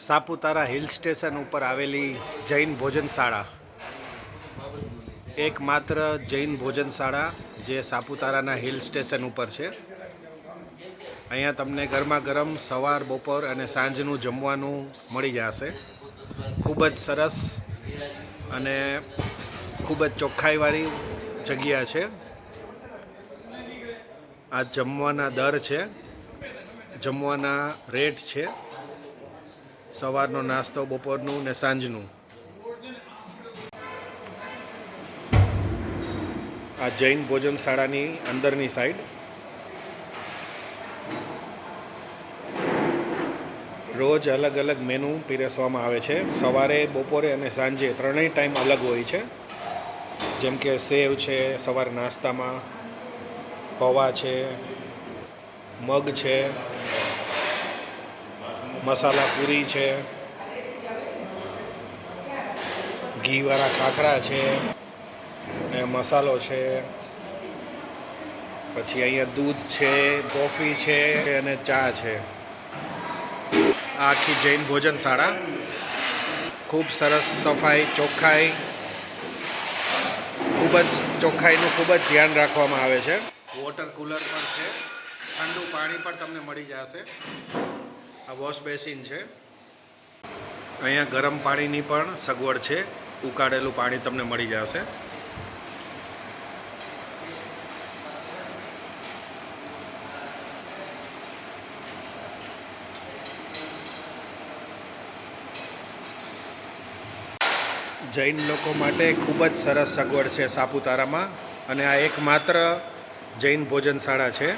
Saputara hill station ઉપર આવેલી જૈન ભોજનશાળા એકમાત્ર જૈન ભોજનશાળા જે સાપુતારાના હિલ સ્ટેશન ઉપર છે. અહીંયા તમને ગરમા ગરમ સવાર, બપોર અને સાંજનું જમવાનું મળી જશે. ખૂબ જ સરસ અને ખૂબ જ ચોખ્ખાઈવાળી જગ્યા છે. આ જમવાના દર છે, જમવાના રેટ છે, સવારનો નાસ્તો, બપોરનું ને સાંજનું. આ જૈન ભોજનશાળાની અંદરની સાઈડ રોજ અલગ અલગ મેનુ પીરસવામાં આવે છે. સવારે, બપોરે અને સાંજે ત્રણેય ટાઈમ અલગ હોય છે. જેમ કે સેવ છે સવારે નાસ્તામાં, પૌવા છે, મગ છે, મસાલા પૂરી છે, ઘીવાળા ખાખરા છે ને મસાલો છે. પછી અહીંયા દૂધ છે, કોફી છે અને ચા છે. આ આખી જૈન ભોજનશાળા ખૂબ સરસ, સફાઈ, ચોખ્ખાઈ, ખૂબ જ ચોખ્ખાઈનું ખૂબ જ ધ્યાન રાખવામાં આવે છે. વોટર કુલર પણ છે, ઠંડુ પાણી પણ તમને મળી જશે. આ વોશ બેસિન છે. અહીંયા ગરમ પાણીની પણ સગવડ છે, ઉકાળેલું પાણી તમને મળી જશે. જૈન લોકો માટે ખૂબ જ સરસ સગવડ છે સાપુતારામાં, અને આ એકમાત્ર જૈન ભોજનશાળા છે.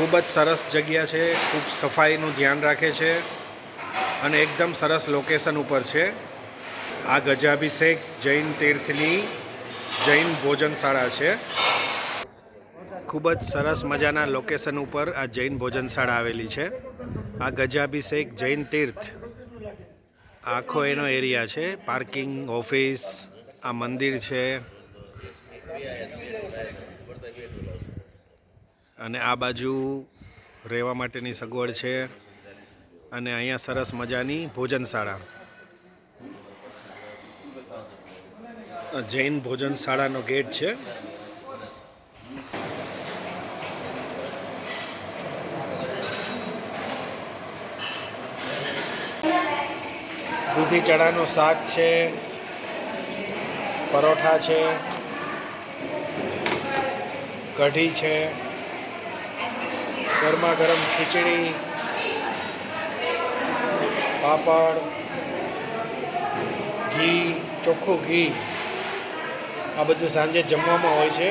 ખૂબ જ સરસ જગ્યા છે, ખૂબ સફાઈનું ધ્યાન રાખે છે અને એકદમ સરસ લોકેશન ઉપર છે. આ ગજાભિષેક જૈન તીર્થની જૈન ભોજનશાળા છે. ખૂબ જ સરસ મજાના લોકેશન ઉપર આ જૈન ભોજનશાળા આવેલી છે. આ ગજાભિષેક જૈન તીર્થ આખો એનો એરિયા છે. પાર્કિંગ, ઓફિસ, આ મંદિર છે અને આ બાજુ રહેવા માટેની સગવડ છે. અને અહીંયા સરસ મજાની ભોજનશાળા. જૈન ભોજનશાળાનો ગેટ છે. દૂધી ચણાનું શાક છે, પરોઠા છે, કઢી છે, ગરમા ગરમ ખીચડી, પાપડ, ઘી, ચોખ્ખું ઘી, આ બધું સાંજે જમવામાં હોય છે.